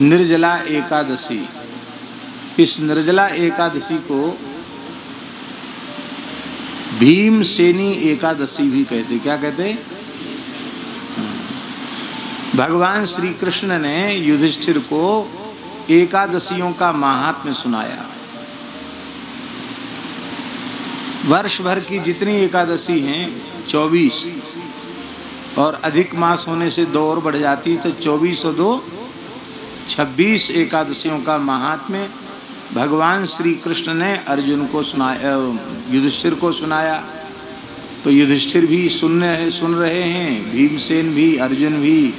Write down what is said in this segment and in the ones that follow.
निर्जला एकादशी। इस निर्जला एकादशी को भीमसेनी एकादशी भी कहते। क्या कहते? भगवान श्री कृष्ण ने युधिष्ठिर को एकादशियों का महात्म्य सुनाया। वर्ष भर की जितनी एकादशी हैं 24 और अधिक मास होने से 2 और बढ़ जाती, तो 24 और 2 26 एकादशियों का महात्म्य भगवान श्री कृष्ण ने अर्जुन को सुनाया, युधिष्ठिर को सुनाया। तो युधिष्ठिर भी सुन रहे हैं, भीमसेन भी, अर्जुन भी,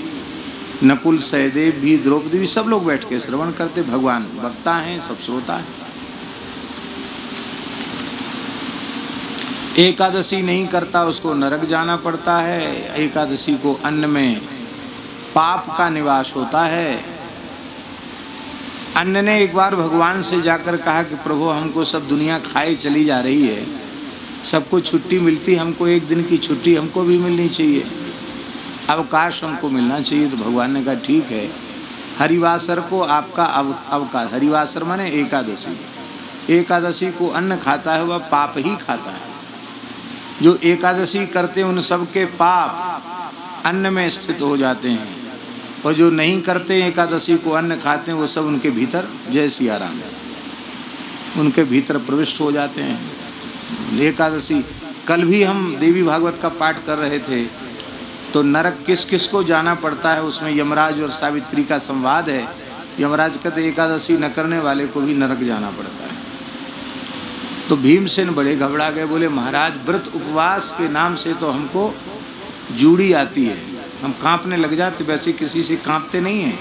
नकुल सहदेव भी, द्रौपदी भी, सब लोग बैठ के श्रवण करते। भगवान वक्ता हैं, सब श्रोता हैं। एकादशी नहीं करता उसको नरक जाना पड़ता है। एकादशी को अन्न में पाप का निवास होता है। अन्न ने एक बार भगवान से जाकर कहा कि प्रभु, हमको सब दुनिया खाए चली जा रही है, सबको छुट्टी मिलती, हमको एक दिन की छुट्टी हमको भी मिलनी चाहिए, अवकाश हमको मिलना चाहिए। तो भगवान ने कहा ठीक है, हरिवासर को आपका अवकाश। हरिवासर माने एकादशी। एकादशी को अन्न खाता है वह पाप ही खाता है। जो एकादशी करते हैं उन सब के पाप अन्न में स्थित हो जाते हैं, और जो नहीं करते एकादशी को अन्न खाते हैं वो सब उनके भीतर, जय सिया राम, उनके भीतर प्रविष्ट हो जाते हैं। एकादशी कल भी हम देवी भागवत का पाठ कर रहे थे, तो नरक किस किस को जाना पड़ता है, उसमें यमराज और सावित्री का संवाद है। यमराज कहते एकादशी न करने वाले को भी नरक जाना पड़ता है। तो भीमसेन बड़े घबरा गए, बोले महाराज, व्रत उपवास के नाम से तो हमको जूड़ी आती है, हम कांपने लग जाते। वैसे किसी से कांपते नहीं हैं,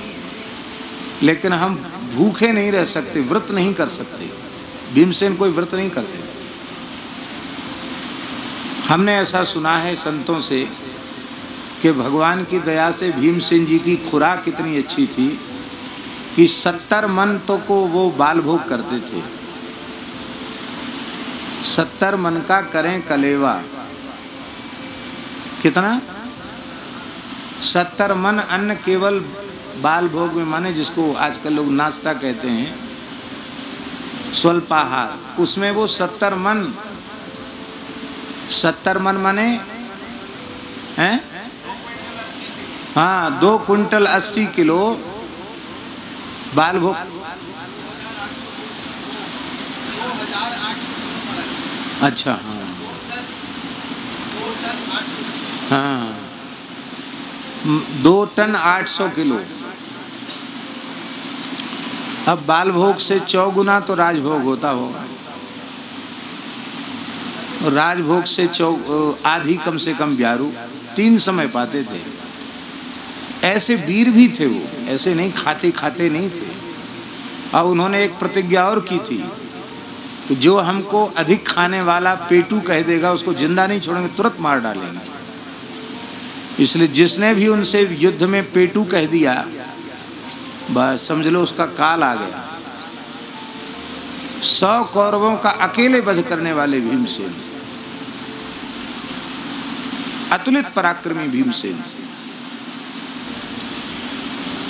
लेकिन हम भूखे नहीं रह सकते, व्रत नहीं कर सकते। भीमसेन कोई व्रत नहीं करते। हमने ऐसा सुना है संतों से कि भगवान की दया से भीमसेन जी की खुराक इतनी अच्छी थी कि 70 मन तो को वो बाल भोग करते थे। 70 मन का करें कलेवा। कितना? 70 मन अन्न केवल बाल भोग में, माने जिसको आजकल लोग नाश्ता कहते हैं, स्वल्पाहार, उसमें वो 70 मन माने हैं, हाँ, 2 कुंटल 80 किलो बाल भोग। अच्छा, हाँ, 2 टन 800 किलो। अब बाल भोग से 4 गुना तो राजभोग होता होगा, और राजभोग से आधी कम से कम ब्यारू 3 समय पाते थे। ऐसे वीर भी थे वो, ऐसे नहीं खाते नहीं थे। और उन्होंने एक प्रतिज्ञा और की थी कि जो हमको अधिक खाने वाला पेटू कह देगा उसको जिंदा नहीं छोड़ेंगे, तुरंत मार डालेंगे। इसलिए जिसने भी उनसे युद्ध में पेटू कह दिया, बस समझ लो उसका काल आ गया। 100 कौरवों का अकेले वध करने वाले भीमसेन, अतुलित पराक्रमी भीमसेन।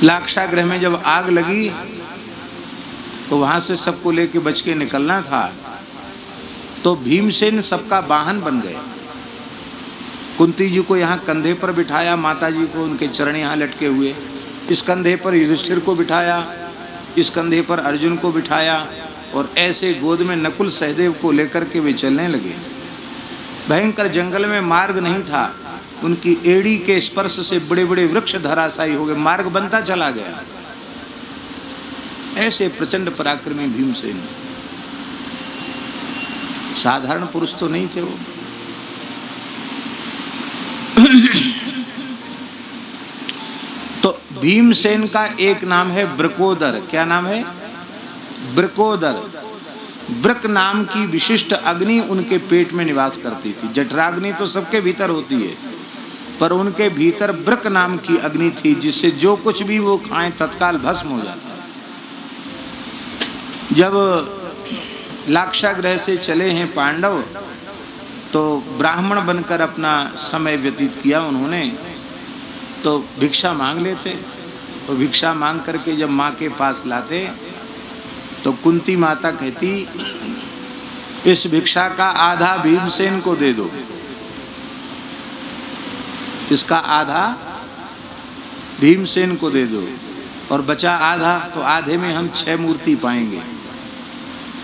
लाक्षागृह में जब आग लगी तो वहां से सबको लेके बच के निकलना था, तो भीमसेन सबका वाहन बन गए। कुंती जी को यहाँ कंधे पर बिठाया, माता जी को उनके चरण यहाँ लटके हुए, इस कंधे पर युधिष्ठिर को बिठाया, इस कंधे पर अर्जुन को बिठाया, और ऐसे गोद में नकुल सहदेव को लेकर के वे चलने लगे। भयंकर जंगल में मार्ग नहीं था, उनकी एड़ी के स्पर्श से बड़े बड़े वृक्ष धराशायी हो गए, मार्ग बनता चला गया। ऐसे प्रचंड पराक्रमी भीमसेन, साधारण पुरुष तो नहीं थे वो। तो भीमसेन का एक नाम है वृकोदर। क्या नाम है? वृकोदर। वृक नाम की विशिष्ट अग्नि उनके पेट में निवास करती थी। जठराग्नि तो सबके भीतर होती है, पर उनके भीतर वृक नाम की अग्नि थी, जिससे जो कुछ भी वो खाएं तत्काल भस्म हो जाता। जब लाक्षागृह से चले हैं पांडव, तो ब्राह्मण बनकर अपना समय व्यतीत किया उन्होंने। तो भिक्षा मांग लेते, तो भिक्षा मांग करके जब माँ के पास लाते तो कुंती माता कहती, इस भिक्षा का आधा भीमसेन को दे दो, इसका आधा भीमसेन को दे दो, और बचा आधा तो आधे में हम 6 मूर्ति पाएंगे।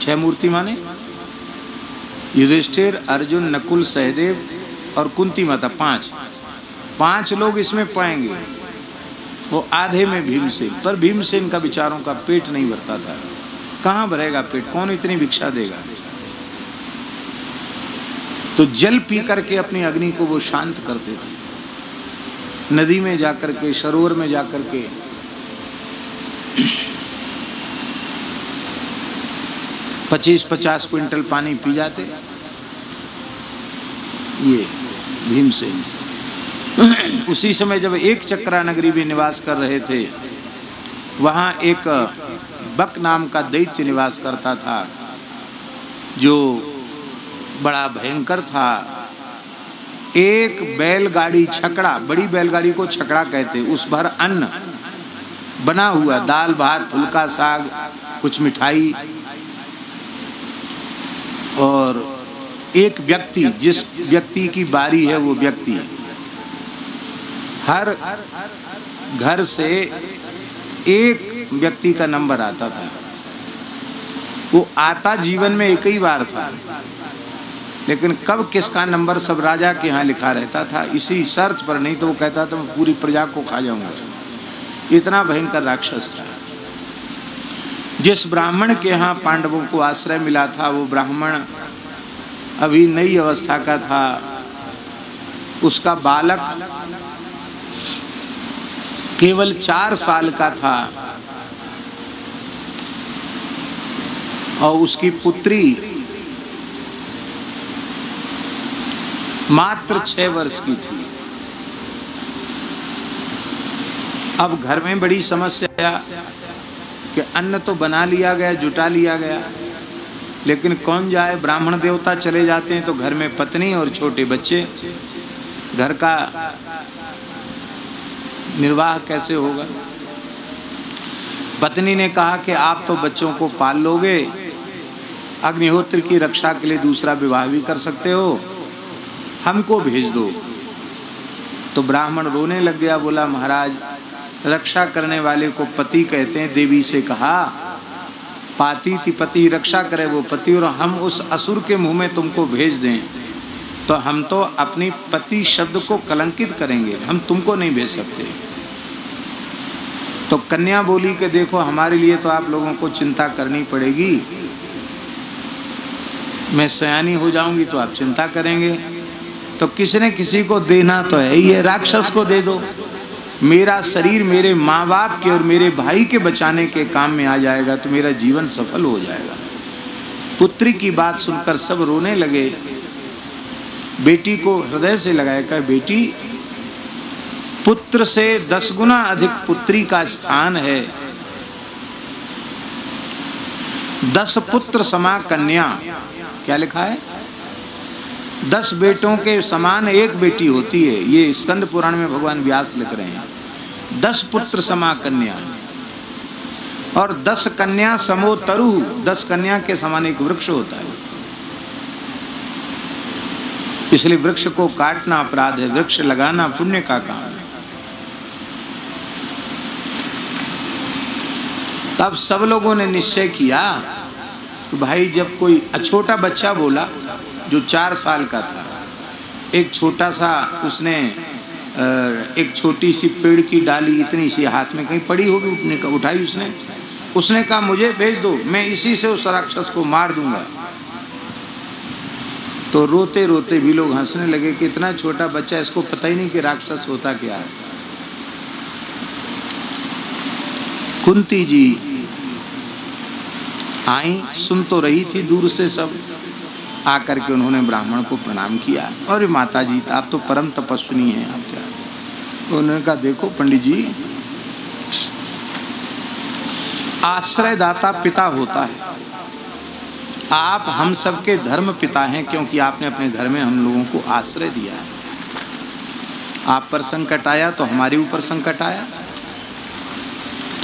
6 मूर्ति माने युधिष्ठिर, अर्जुन, नकुल, सहदेव और कुंती माता, 5 लोग इसमें पाएंगे। वो आधे में भीमसेन। पर भीमसेन का बेचारों का पेट नहीं भरता था। कहाँ भरेगा पेट, कौन इतनी भिक्षा देगा। तो जल पी करके अपनी अग्नि को वो शांत करते थे। नदी में जाकर के, सरोवर में जाकर के 25-50 क्विंटल पानी पी जाते। ये भीमसेन। उसी समय जब एक चक्रा नगरी में निवास कर रहे थे, वहाँ एक बक नाम का दैत्य निवास करता था, जो बड़ा भयंकर था। एक बैलगाड़ी छकड़ा, बड़ी बैलगाड़ी को छकड़ा कहते, उस भर अन्न बना हुआ, दाल भात, फुल्का साग, कुछ मिठाई, और एक व्यक्ति, जिस व्यक्ति की बारी है वो व्यक्ति हर घर से एक व्यक्ति का नंबर आता था। वो आता जीवन में एक ही बार था, लेकिन कब किसका नंबर सब राजा के यहाँ लिखा रहता था, इसी शर्त पर, नहीं तो वो कहता था मैं पूरी प्रजा को खा जाऊंगा। इतना भयंकर राक्षस था। जिस ब्राह्मण के यहाँ पांडवों को आश्रय मिला था, वो ब्राह्मण अभी नई अवस्था का था। उसका बालक केवल 4 साल का था, और उसकी पुत्री मात्र 6 वर्ष की थी। अब घर में बड़ी समस्या कि अन्न तो बना लिया गया, जुटा लिया गया, लेकिन कौन जाए। ब्राह्मण देवता चले जाते हैं तो घर में पत्नी और छोटे बच्चे, घर का निर्वाह कैसे होगा। पत्नी ने कहा कि आप तो बच्चों को पाल लोगे, अग्निहोत्र की रक्षा के लिए दूसरा विवाह भी कर सकते हो, हमको भेज दो। तो ब्राह्मण रोने लग गया, बोला महाराज, रक्षा करने वाले को पति कहते हैं। देवी से कहा, पाती थी पति, रक्षा करे वो पति, और हम उस असुर के मुंह में तुमको भेज दें तो हम तो अपनी पति शब्द को कलंकित करेंगे, हम तुमको नहीं भेज सकते। तो कन्या बोली कि देखो, हमारे लिए तो आप लोगों को चिंता करनी पड़ेगी, मैं सयानी हो जाऊंगी तो आप चिंता करेंगे, तो किसी न किसी को देना तो है ही है, राक्षस को दे दो। मेरा शरीर मेरे माँ बाप के और मेरे भाई के बचाने के काम में आ जाएगा तो मेरा जीवन सफल हो जाएगा। पुत्री की बात सुनकर सब रोने लगे। बेटी को हृदय से लगाया, कहा बेटी, पुत्र से 10 गुना अधिक पुत्री का स्थान है। 10 पुत्र समा कन्या, क्या लिखा है? 10 बेटों के समान एक बेटी होती है। ये स्कंद पुराण में भगवान व्यास लिख रहे हैं। 10 पुत्र समा कन्या, और 10 कन्या समो तरु, 10 कन्या के समान एक वृक्ष होता है। इसलिए वृक्ष को काटना अपराध है, वृक्ष लगाना पुण्य का काम है। तब सब लोगों ने निश्चय किया कि भाई, जब कोई छोटा बच्चा बोला जो 4 साल का था, एक छोटा सा, उसने एक छोटी सी पेड़ की डाली इतनी सी हाथ में कहीं पड़ी होगी, उठाई उसने कहा मुझे भेज दो, मैं इसी से उस राक्षस को मार दूंगा। तो रोते रोते भी लोग हंसने लगे कि इतना छोटा बच्चा, इसको पता ही नहीं कि राक्षस होता क्या है। कुंती जी आई, सुन तो रही थी दूर से, सब आकर के उन्होंने ब्राह्मण को प्रणाम किया। और माता जी, आप तो परम तपस्विनी हैं, आप क्या? तो उन्होंने कहा देखो पंडित जी, आश्रयदाता पिता होता है। आप हम सबके धर्म पिता हैं, क्योंकि आपने अपने घर में हम लोगों को आश्रय दिया है। आप पर संकट आया तो हमारे ऊपर संकट आया,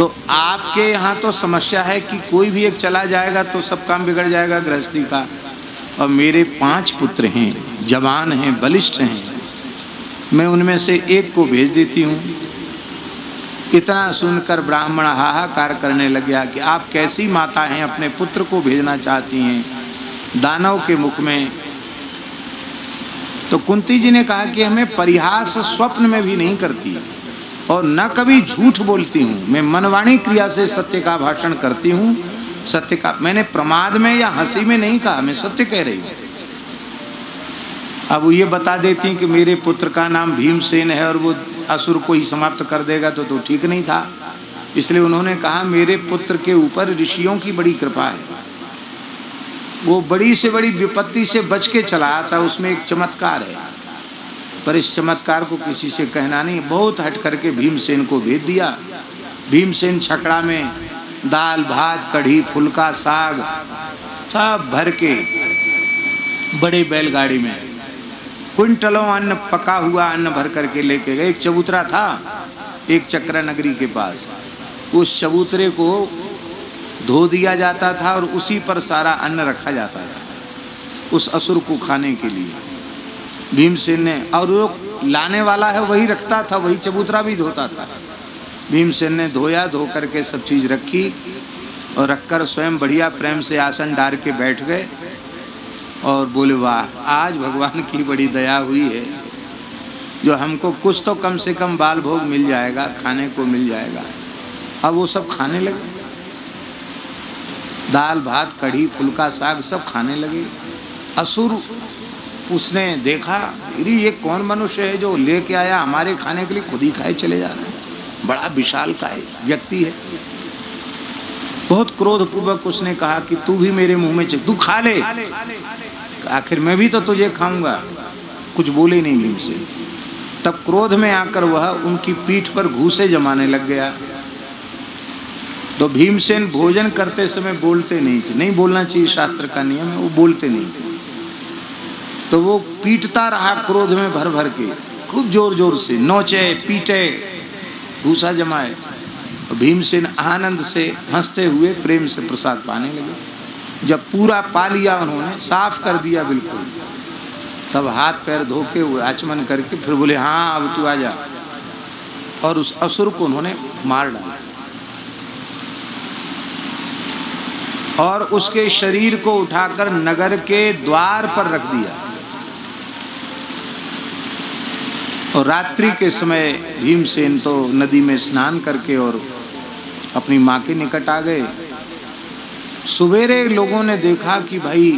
तो आपके यहाँ तो समस्या है कि कोई भी एक चला जाएगा तो सब काम बिगड़ जाएगा गृहस्थी का, और मेरे 5 पुत्र हैं, जवान हैं, बलिष्ठ हैं, मैं उनमें से एक को भेज देती हूँ। इतना सुनकर ब्राह्मण हाहाकार करने लग गया कि आप कैसी माता हैं, अपने पुत्र को भेजना चाहती हैं दानव के मुख में। तो कुंती जी ने कहा कि हमें परिहास स्वप्न में भी नहीं करती और न कभी झूठ बोलती हूँ, मैं मनवाणी क्रिया से सत्य का भाषण करती हूँ। सत्य का मैंने प्रमाद में या हंसी में नहीं कहा, मैं सत्य कह रही हूँ। अब वो ये बता देती हैं कि मेरे पुत्र का नाम भीमसेन है और वो असुर को ही समाप्त कर देगा तो ठीक नहीं था। इसलिए उन्होंने कहा मेरे पुत्र के ऊपर ऋषियों की बड़ी कृपा है, वो बड़ी से बड़ी विपत्ति से बच के चला आता, उसमें एक चमत्कार है, पर इस चमत्कार को किसी से कहना नहीं। बहुत हट करके भीमसेन को भेज दिया। भीमसेन छकड़ा में दाल भात कढ़ी फुल्का साग सब भर के बड़े बैलगाड़ी में क्विंटलों अन्न, पका हुआ अन्न भर करके लेके गए। एक चबूतरा था एक चक्रा नगरी के पास, उस चबूतरे को धो दिया जाता था और उसी पर सारा अन्न रखा जाता था उस असुर को खाने के लिए। भीमसेन ने, और वो लाने वाला है वही रखता था, वही चबूतरा भी धोता था। भीमसेन ने धोया, धो करके सब चीज़ रखी और रखकर स्वयं बढ़िया प्रेम से आसन डाल के बैठ गए और बोले वाह, आज भगवान की बड़ी दया हुई है जो हमको कुछ तो कम से कम बाल भोग मिल जाएगा, खाने को मिल जाएगा। अब वो सब खाने लगे, दाल भात कढ़ी फुल्का साग सब खाने लगे। असुर उसने देखा, अरे ये कौन मनुष्य है जो लेके आया हमारे खाने के लिए, खुद ही खाए चले जा रहे हैं, बड़ा विशालकाय व्यक्ति है। बहुत क्रोधपूर्वक उसने कहा कि तू भी मेरे मुंह में तू खा ले, आखिर मैं भी तो तुझे खाऊंगा। कुछ बोले नहीं भीमसेन। तब क्रोध में आकर वह उनकी पीठ पर घूंसे जमाने लग गया। तो भीमसेन भोजन करते समय बोलते नहीं थे, नहीं बोलना चाहिए, शास्त्र का नियम है, वो बोलते नहीं थे। तो वो पीटता रहा क्रोध में भर भर के, खूब जोर जोर से नोचे पीटे घूसा जमाए। भीमसेन आनंद से हंसते हुए प्रेम से प्रसाद पाने लगे। जब पूरा पा लिया उन्होंने, साफ कर दिया बिल्कुल, तब हाथ पैर धो के आचमन करके फिर बोले हाँ अब तू आ जा, और उस असुर को उन्होंने मार डाला और उसके शरीर को उठाकर नगर के द्वार पर रख दिया। और रात्रि के समय भीमसेन तो नदी में स्नान करके और अपनी माँ के निकट आ गए। सवेरे लोगों ने देखा कि भाई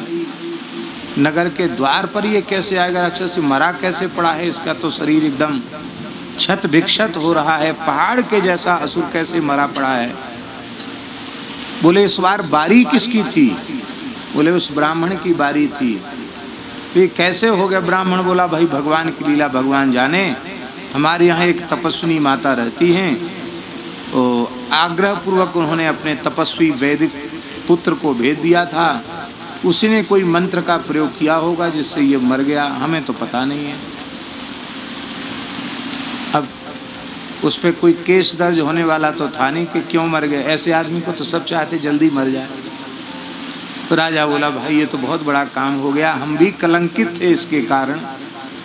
नगर के द्वार पर ये कैसे आएगा, राक्षस मरा कैसे पड़ा है, इसका तो शरीर एकदम क्षत विक्षत हो रहा है, पहाड़ के जैसा असुर कैसे मरा पड़ा है। बोले इस बार बारी किसकी थी? बोले उस ब्राह्मण की बारी थी। ये कैसे हो गया? ब्राह्मण बोला भाई भगवान की लीला भगवान जाने, हमारे यहाँ एक तपस्विनी माता रहती हैं, तो आग्रह पूर्वक उन्होंने अपने तपस्वी वैदिक पुत्र को भेज दिया था, उसी ने कोई मंत्र का प्रयोग किया होगा जिससे ये मर गया, हमें तो पता नहीं है। अब उस पर कोई केस दर्ज होने वाला तो था नहीं कि क्यों मर गए, ऐसे आदमी को तो सब चाहते जल्दी मर जाए। तो राजा बोला भाई ये तो बहुत बड़ा काम हो गया, हम भी कलंकित थे इसके कारण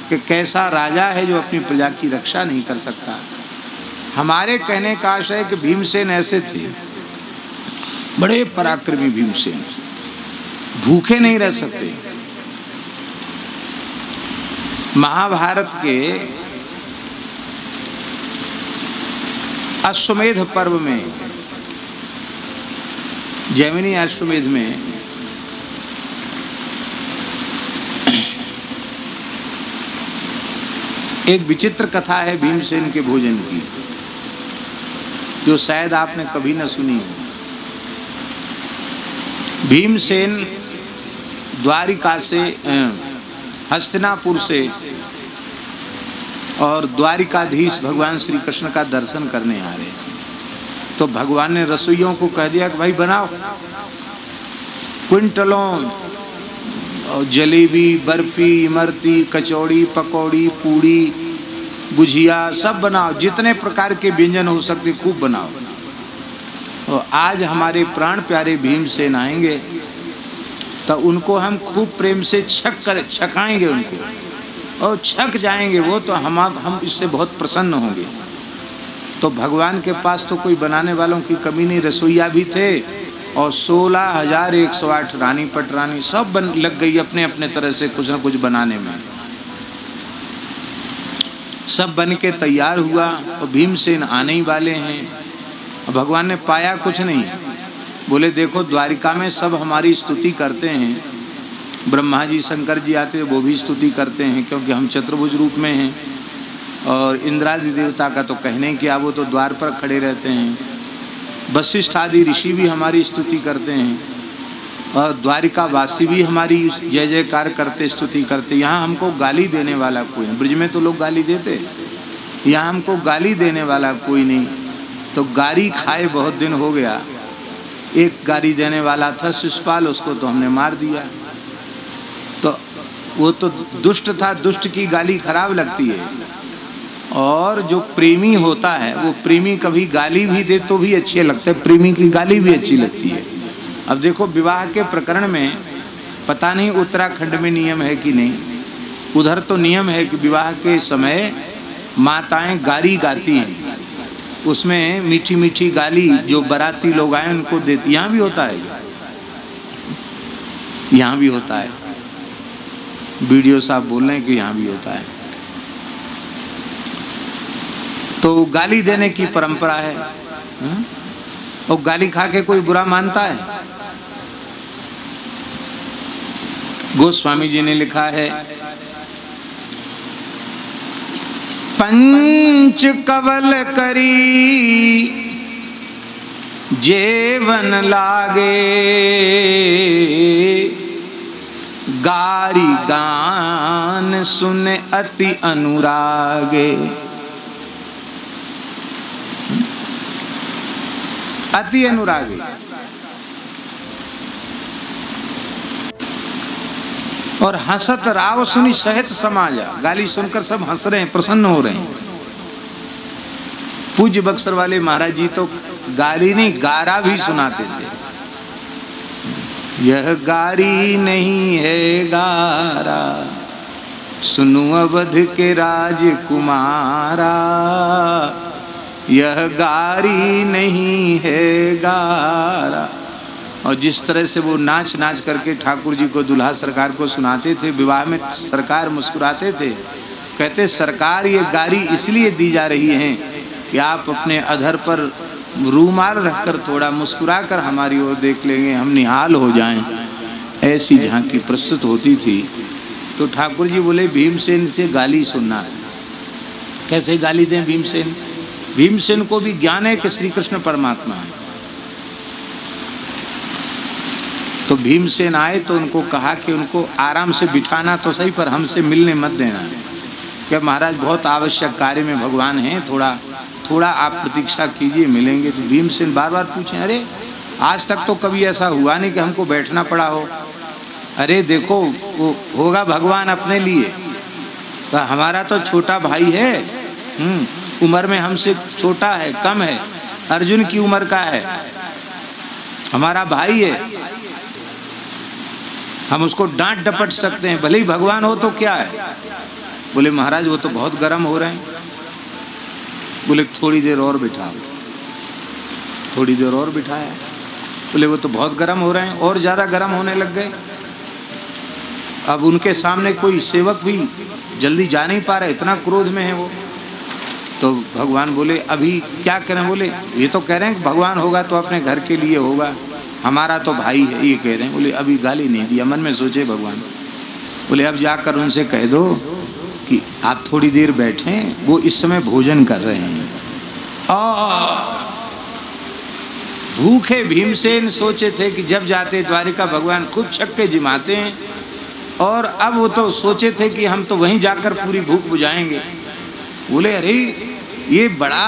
कि कैसा राजा है जो अपनी प्रजा की रक्षा नहीं कर सकता। हमारे कहने का आशय है कि भीमसेन ऐसे थे, बड़े पराक्रमी भीमसेन, भूखे नहीं रह सकते। महाभारत के अश्वमेध पर्व में, जैमिनी अश्वमेध में एक विचित्र कथा है भीमसेन के भोजन की, जो शायद आपने कभी न सुनी हो। भीमसेन द्वारिका से, हस्तिनापुर से और द्वारिकाधीश भगवान श्री कृष्ण का दर्शन करने आ रहे थे। तो भगवान ने रसोइयों को कह दिया कि भाई बनाओ, क्विंटलों जलेबी बर्फी इमरती कचौड़ी पकौड़ी पूड़ी गुजिया सब बनाओ, जितने प्रकार के व्यंजन हो सकते खूब बनाओ। और आज हमारे प्राण प्यारे भीमसेन आएंगे तो उनको हम खूब प्रेम से छकाएंगे उनको और छक जाएंगे वो, तो हम इससे बहुत प्रसन्न होंगे। तो भगवान के पास तो कोई बनाने वालों की कमी नहीं, रसोईया भी थे और 16,108 रानी पटरानी सब लग गई अपने अपने तरह से कुछ न कुछ बनाने में। सब बन के तैयार हुआ और भीमसेन आने ही वाले हैं। भगवान ने पाया कुछ नहीं, बोले देखो द्वारिका में सब हमारी स्तुति करते हैं, ब्रह्मा जी शंकर जी आते वो भी स्तुति करते हैं क्योंकि हम चतुर्भुज रूप में हैं, और इंद्रादि देवता का तो कहने क्या, वो तो द्वार पर खड़े रहते हैं। वशिष्ठ आदि ऋषि भी हमारी स्तुति करते हैं और द्वारिका वासी भी हमारी जय जयकार करते स्तुति करते। यहाँ हमको गाली देने वाला कोई नहीं, ब्रज में तो लोग गाली देते, यहाँ हमको गाली देने वाला कोई नहीं। तो गाली खाए बहुत दिन हो गया। एक गाली देने वाला था शिशुपाल, उसको तो हमने मार दिया। तो वो तो दुष्ट था, दुष्ट की गाली खराब लगती है, और जो प्रेमी होता है वो प्रेमी कभी गाली भी दे तो भी अच्छे लगते हैं, प्रेमी की गाली भी अच्छी लगती है। अब देखो विवाह के प्रकरण में पता नहीं उत्तराखंड में नियम है कि नहीं, उधर तो नियम है कि विवाह के समय माताएं गाली गाती हैं, उसमें मीठी मीठी गाली जो बाराती लोग आए उनको देती। यहाँ भी होता है, यहाँ भी होता है, वीडियो साहब बोल रहे हैं कि यहाँ भी होता है। तो गाली देने की परंपरा है, और गाली खा के कोई बुरा मानता है? गोस्वामी जी ने लिखा है, पंच कवल करी जेवन लागे, गारी गान सुन अति अनुरागे। अति अनुरागी, और हंसत राव सुनी सहित समाजा। गाली सुनकर सब हंस रहे हैं, प्रसन्न हो रहे हैं। पूज्य बक्सर वाले महाराज जी तो गाली नहीं गारा भी सुनाते थे। यह गारी नहीं है गारा, सुनु अवध के राजकुमारा, यह गारी नहीं है गारा। और जिस तरह से वो नाच नाच करके ठाकुर जी को, दुल्हा सरकार को सुनाते थे, विवाह में सरकार मुस्कुराते थे, कहते सरकार ये गारी इसलिए दी जा रही है कि आप अपने अधर पर रूमाल रखकर थोड़ा मुस्कुरा कर हमारी ओर देख लेंगे, हम निहाल हो जाएं। ऐसी झांकी प्रस्तुत होती थी। तो ठाकुर जी बोले भीमसेन से गाली सुनना। कैसे गाली दें भीमसेन? भीमसेन को भी ज्ञान है कि श्री कृष्ण परमात्मा है। तो भीमसेन आए तो उनको कहा कि उनको आराम से बिठाना तो सही, पर हमसे मिलने मत देना। क्या महाराज बहुत आवश्यक कार्य में भगवान हैं, थोड़ा आप प्रतीक्षा कीजिए, मिलेंगे। तो भीमसेन बार बार पूछें, अरे आज तक तो कभी ऐसा हुआ नहीं कि हमको बैठना पड़ा हो। अरे देखो वो होगा भगवान अपने लिए, तो हमारा तो छोटा भाई है, उम्र में हमसे छोटा है, कम है, अर्जुन की उम्र का है, हमारा भाई है, हम उसको डांट डपट सकते हैं, भले ही भगवान हो तो क्या है। बोले महाराज वो तो बहुत गर्म हो रहे हैं। बोले थोड़ी देर और बिठाओ। थोड़ी देर और बिठाया। बोले वो तो बहुत गर्म हो रहे हैं, और ज़्यादा गर्म होने लग गए। अब उनके सामने कोई सेवक भी जल्दी जा नहीं पा रहा, इतना क्रोध में है वो। तो भगवान बोले अभी क्या करें? बोले ये तो कह रहे हैं कि भगवान होगा तो अपने घर के लिए होगा, हमारा तो भाई है, ये कह रहे हैं। बोले अभी गाली नहीं दिया, मन में सोचे भगवान। बोले अब जाकर उनसे कह दो कि आप थोड़ी देर बैठें, वो इस समय भोजन कर रहे हैं। भूखे भीमसेन सोचे थे कि जब जाते द्वारिका भगवान खूब छक्के जिमाते हैं, और अब वो तो सोचे थे कि हम तो वहीं जाकर पूरी भूख बुझाएंगे। बोले अरे ये बड़ा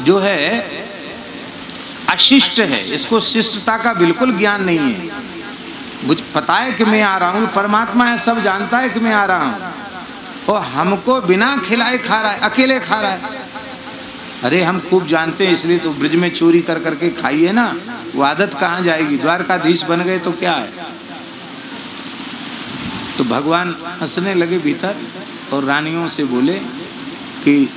जो है अशिष्ट है, इसको शिष्टता का बिल्कुल ज्ञान नहीं है। मुझे पता है कि मैं आ रहा हूँ, परमात्मा है, सब जानता है कि मैं आ रहा हूँ, और हमको बिना खिलाए खा रहा है, अकेले खा रहा है। अरे हम खूब जानते हैं, इसलिए तो ब्रिज में चोरी कर करके खाई है ना, वो आदत कहाँ जाएगी। द्वारकाधीश बन गए तो क्या है। तो भगवान हंसने लगे भीतर और रानियों से बोले कि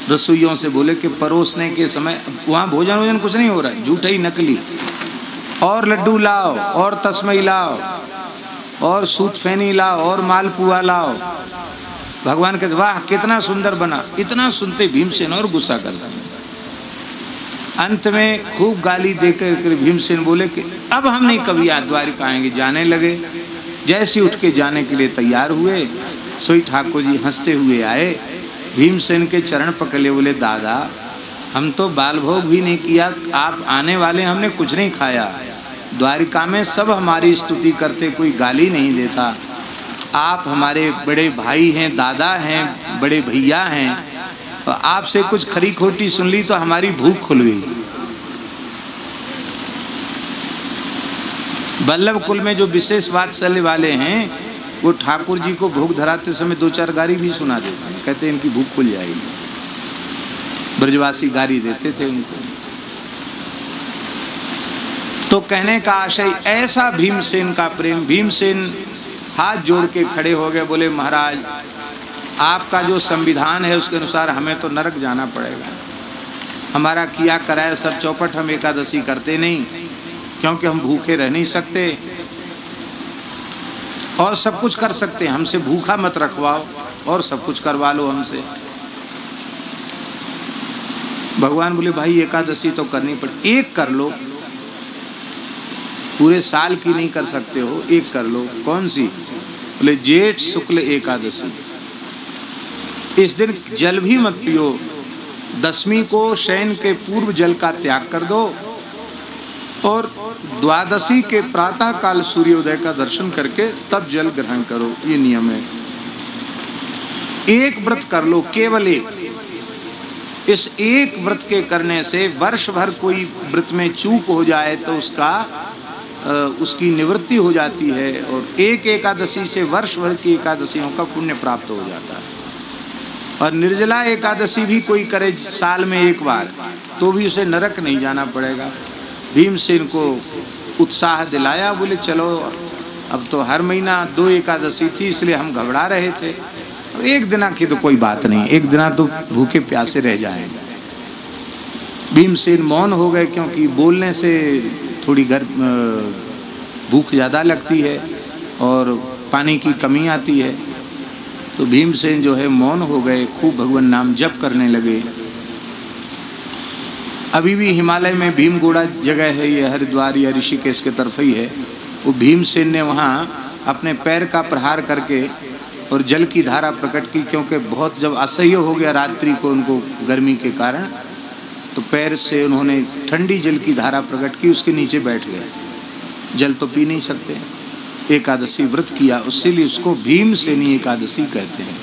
रसोइयों से बोले कि परोसने के समय वहाँ भोजन वोजन कुछ नहीं हो रहा है, झूठा ही नकली, और लड्डू लाओ और तस्मई लाओ और सूत फैनी लाओ और मालपुआ लाओ। भगवान कहते वाह कितना सुंदर बना। इतना सुनते भीमसेन और गुस्सा करता। अंत में खूब गाली देकर भीमसेन बोले कि अब हम नहीं कभी द्वारिका आएंगे। जाने लगे। जैसे उठ के जाने के लिए तैयार हुए, सोई ठाकुर जी हंसते हुए आए, भीमसेन के चरण पकड़ लिए, बोले दादा हम तो बाल भोग भी नहीं किया, आप आने वाले, हमने कुछ नहीं खाया। द्वारिका में सब हमारी स्तुति करते, कोई गाली नहीं देता। आप हमारे बड़े भाई हैं, दादा हैं, बड़े भैया हैं, तो आपसे कुछ खरी खोटी सुन ली तो हमारी भूख खुल गई। बल्लभ कुल में जो विशेष वात्सल्य वाले हैं वो ठाकुर जी को भोग धराते समय दो चार गारी भी सुना देते हैं, कहते हैं इनकी भूख खुल जाएगी। ब्रजवासी गारी देते थे उनको। तो कहने का आशय ऐसा भीमसेन का प्रेम। भीमसेन हाथ जोड़ के खड़े हो गए, बोले महाराज आपका जो संविधान है उसके अनुसार हमें तो नरक जाना पड़ेगा। हमारा किया कराया सब चौपट, हम एकादशी करते नहीं क्योंकि हम भूखे रह नहीं सकते और सब कुछ कर सकते हैं, हमसे भूखा मत रखवाओ और सब कुछ करवा लो हमसे। भगवान बोले भाई एकादशी तो करनी पड़े, एक कर लो, पूरे साल की नहीं कर सकते हो, एक कर लो। कौन सी? बोले जेठ शुक्ल एकादशी। इस दिन जल भी मत पियो, दशमी को शयन के पूर्व जल का त्याग कर दो और द्वादशी के प्रातः काल सूर्योदय का दर्शन करके तब जल ग्रहण करो, ये नियम है। एक व्रत कर लो, केवल एक। इस एक व्रत के करने से वर्ष भर कोई व्रत में चूक हो जाए तो उसकी निवृत्ति हो जाती है और एक एकादशी से वर्ष भर की एकादशियों का पुण्य प्राप्त हो जाता है। और निर्जला एकादशी भी कोई करे साल में एक बार तो भी उसे नरक नहीं जाना पड़ेगा। भीमसेन को उत्साह दिलाया, बोले चलो अब तो हर महीना 2 एकादशी थी इसलिए हम घबरा रहे थे, एक दिना की तो कोई बात नहीं, एक दिना तो भूखे प्यासे रह जाएंगे। भीमसेन मौन हो गए क्योंकि बोलने से थोड़ी भूख ज़्यादा लगती है और पानी की कमी आती है। तो भीमसेन जो है मौन हो गए, खूब भगवान नाम जप करने लगे। अभी भी हिमालय में भीमगोड़ा जगह है, ये हरिद्वार या ऋषिकेश के तरफ ही है। वो भीमसेन ने वहाँ अपने पैर का प्रहार करके और जल की धारा प्रकट की, क्योंकि बहुत जब असह्य हो गया रात्रि को उनको गर्मी के कारण, तो पैर से उन्होंने ठंडी जल की धारा प्रकट की, उसके नीचे बैठ गए। जल तो पी नहीं सकते, एकादशी व्रत किया, उससे लिए उसको भीमसेनी एकादशी कहते हैं।